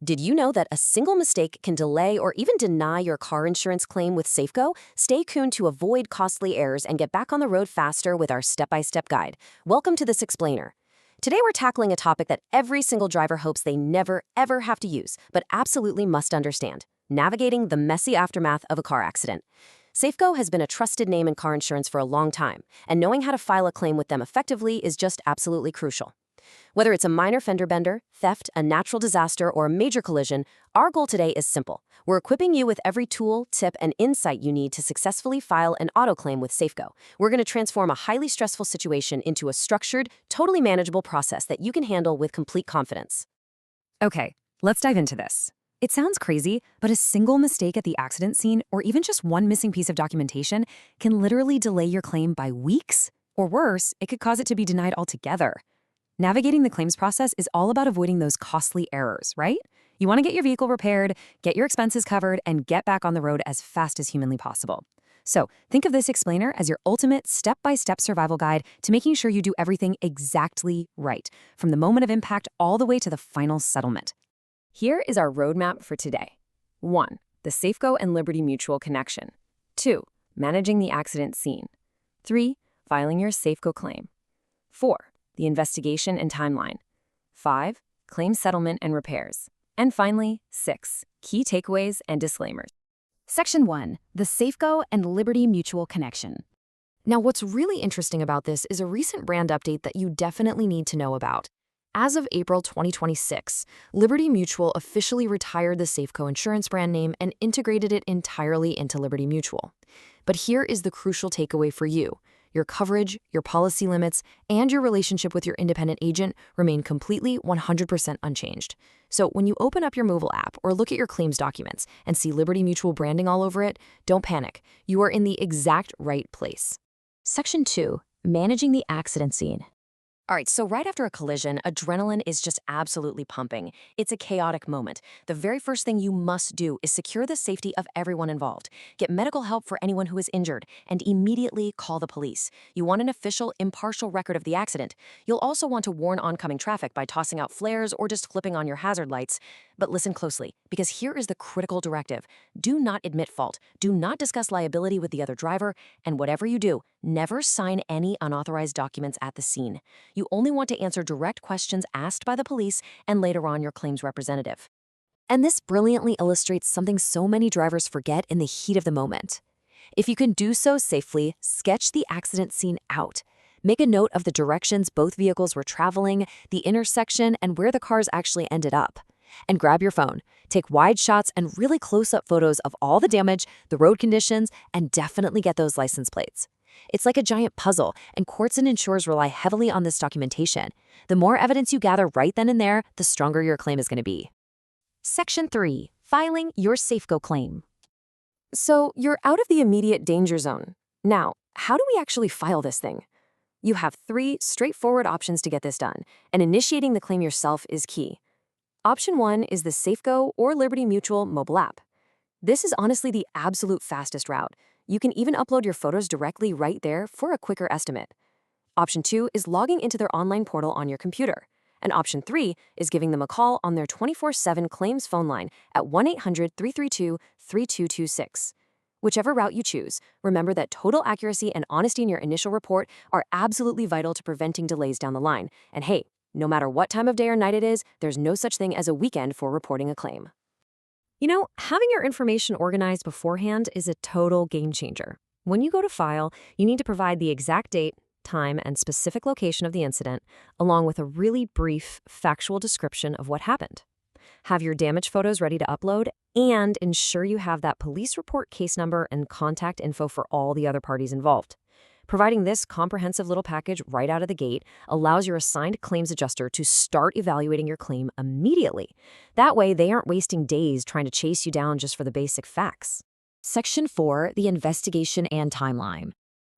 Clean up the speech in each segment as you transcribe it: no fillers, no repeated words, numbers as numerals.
Did you know that a single mistake can delay or even deny your car insurance claim with Safeco? Stay tuned to avoid costly errors and get back on the road faster with our step-by-step guide. Welcome to this explainer. Today we're tackling a topic that every single driver hopes they never, ever have to use, but absolutely must understand: navigating the messy aftermath of a car accident. Safeco has been a trusted name in car insurance for a long time, and knowing how to file a claim with them effectively is just absolutely crucial. Whether it's a minor fender bender, theft, a natural disaster, or a major collision, our goal today is simple. We're equipping you with every tool, tip, and insight you need to successfully file an auto claim with Safeco. We're going to transform a highly stressful situation into a structured, totally manageable process that you can handle with complete confidence. Okay, let's dive into this. It sounds crazy, but a single mistake at the accident scene, or even just one missing piece of documentation, can literally delay your claim by weeks. Or worse, it could cause it to be denied altogether. Navigating the claims process is all about avoiding those costly errors, right? You want to get your vehicle repaired, get your expenses covered, and get back on the road as fast as humanly possible. So think of this explainer as your ultimate step-by-step survival guide to making sure you do everything exactly right, from the moment of impact all the way to the final settlement. Here is our roadmap for today. 1. The Safeco and Liberty Mutual connection. 2. Managing the accident scene. 3. Filing your Safeco claim. 4. The investigation and timeline. 5. Claim settlement and repairs. And finally, 6. Key takeaways and disclaimers. Section 1. The Safeco and Liberty Mutual connection. Now, what's really interesting about this is a recent brand update that you definitely need to know about. As of April 2026, Liberty Mutual officially retired the Safeco Insurance brand name and integrated it entirely into Liberty Mutual. But here is the crucial takeaway for you. Your coverage, your policy limits, and your relationship with your independent agent remain completely 100% unchanged. So when you open up your mobile app or look at your claims documents and see Liberty Mutual branding all over it, don't panic. You are in the exact right place. Section 2. Managing the accident scene. All right, so right after a collision, adrenaline is just absolutely pumping. It's a chaotic moment. The very first thing you must do is secure the safety of everyone involved. Get medical help for anyone who is injured, and immediately call the police. You want an official, impartial record of the accident. You'll also want to warn oncoming traffic by tossing out flares or just flipping on your hazard lights. But listen closely, because here is the critical directive. Do not admit fault. Do not discuss liability with the other driver, and whatever you do, never sign any unauthorized documents at the scene. You only want to answer direct questions asked by the police and later on your claims representative. And this brilliantly illustrates something so many drivers forget in the heat of the moment. If you can do so safely, sketch the accident scene out. Make a note of the directions both vehicles were traveling, the intersection, and where the cars actually ended up. And grab your phone. Take wide shots and really close-up photos of all the damage, the road conditions, and definitely get those license plates. It's like a giant puzzle, and courts and insurers rely heavily on this documentation. The more evidence you gather right then and there, the stronger your claim is going to be. Section 3. Filing your Safeco claim. So you're out of the immediate danger zone. Now, how do we actually file this thing? You have 3 straightforward options to get this done, and initiating the claim yourself is key. Option 1 is the Safeco or Liberty Mutual mobile app. This is honestly the absolute fastest route. You can even upload your photos directly right there for a quicker estimate. Option 2 is logging into their online portal on your computer. And option 3 is giving them a call on their 24/7 claims phone line at 1-800-332-3226. Whichever route you choose, remember that total accuracy and honesty in your initial report are absolutely vital to preventing delays down the line. And hey, no matter what time of day or night it is, there's no such thing as a weekend for reporting a claim. You know, having your information organized beforehand is a total game changer. When you go to file, you need to provide the exact date, time, and specific location of the incident, along with a really brief, factual description of what happened. Have your damage photos ready to upload, and ensure you have that police report case number and contact info for all the other parties involved. Providing this comprehensive little package right out of the gate allows your assigned claims adjuster to start evaluating your claim immediately. That way, they aren't wasting days trying to chase you down just for the basic facts. Section 4. The investigation and timeline.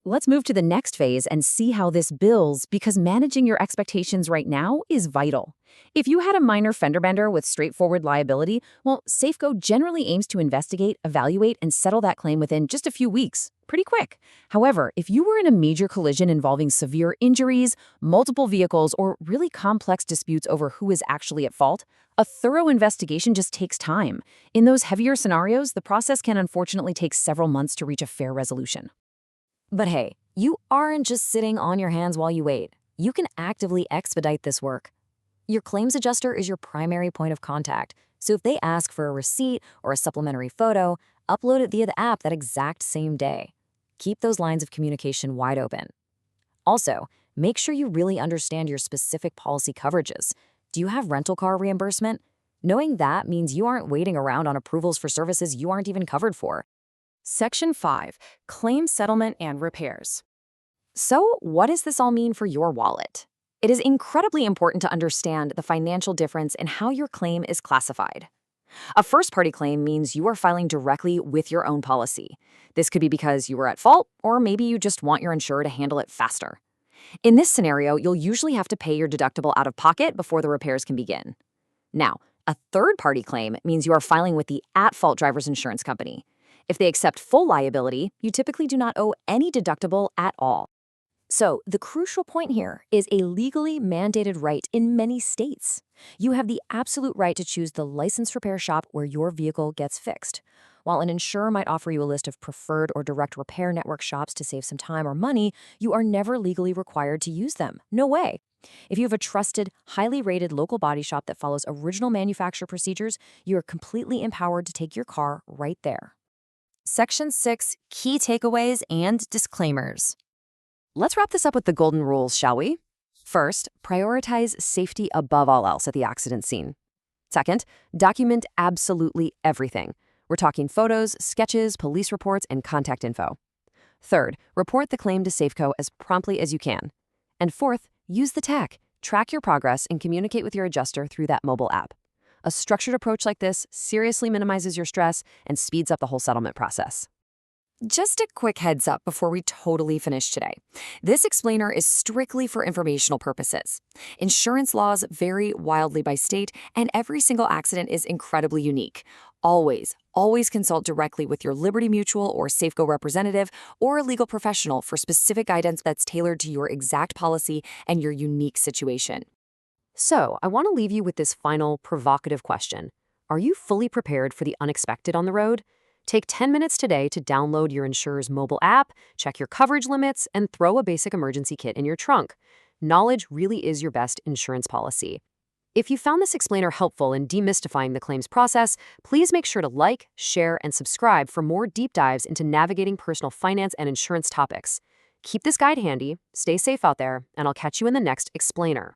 Let's move to the next phase and see how this builds because managing your expectations right now is vital. If you had a minor fender bender with straightforward liability, well, Safeco generally aims to investigate, evaluate, and settle that claim within just a few weeks. Pretty quick. However, if you were in a major collision involving severe injuries, multiple vehicles, or really complex disputes over who is actually at fault, a thorough investigation just takes time. In those heavier scenarios, the process can unfortunately take several months to reach a fair resolution. But hey, you aren't just sitting on your hands while you wait. You can actively expedite this work. Your claims adjuster is your primary point of contact, so if they ask for a receipt or a supplementary photo, upload it via the app that exact same day. Keep those lines of communication wide open. Also, make sure you really understand your specific policy coverages. Do you have rental car reimbursement? Knowing that means you aren't waiting around on approvals for services you aren't even covered for. Section 5. Claim settlement and repairs. So, what does this all mean for your wallet? It is incredibly important to understand the financial difference in how your claim is classified. A first-party claim means you are filing directly with your own policy. This could be because you were at fault, or maybe you just want your insurer to handle it faster. In this scenario, you'll usually have to pay your deductible out of pocket before the repairs can begin. Now, a third-party claim means you are filing with the at-fault driver's insurance company. If they accept full liability, you typically do not owe any deductible at all. So, the crucial point here is a legally mandated right in many states. You have the absolute right to choose the licensed repair shop where your vehicle gets fixed. While an insurer might offer you a list of preferred or direct repair network shops to save some time or money, you are never legally required to use them. No way. If you have a trusted, highly rated local body shop that follows original manufacturer procedures, you are completely empowered to take your car right there. Section 6. Key takeaways and disclaimers. Let's wrap this up with the golden rules, shall we? First, prioritize safety above all else at the accident scene. Second, document absolutely everything. We're talking photos, sketches, police reports, and contact info. Third, report the claim to Safeco as promptly as you can. And fourth, use the tech. Track your progress and communicate with your adjuster through that mobile app. A structured approach like this seriously minimizes your stress and speeds up the whole settlement process. Just a quick heads up before we totally finish today. This explainer is strictly for informational purposes. Insurance laws vary wildly by state, and every single accident is incredibly unique. Always consult directly with your Liberty Mutual or Safeco representative or a legal professional for specific guidance that's tailored to your exact policy and your unique situation. So, I want to leave you with this final provocative question. Are you fully prepared for the unexpected on the road? Take 10 minutes today to download your insurer's mobile app, check your coverage limits, and throw a basic emergency kit in your trunk. Knowledge really is your best insurance policy. If you found this explainer helpful in demystifying the claims process, please make sure to like, share, and subscribe for more deep dives into navigating personal finance and insurance topics. Keep this guide handy, stay safe out there, and I'll catch you in the next explainer.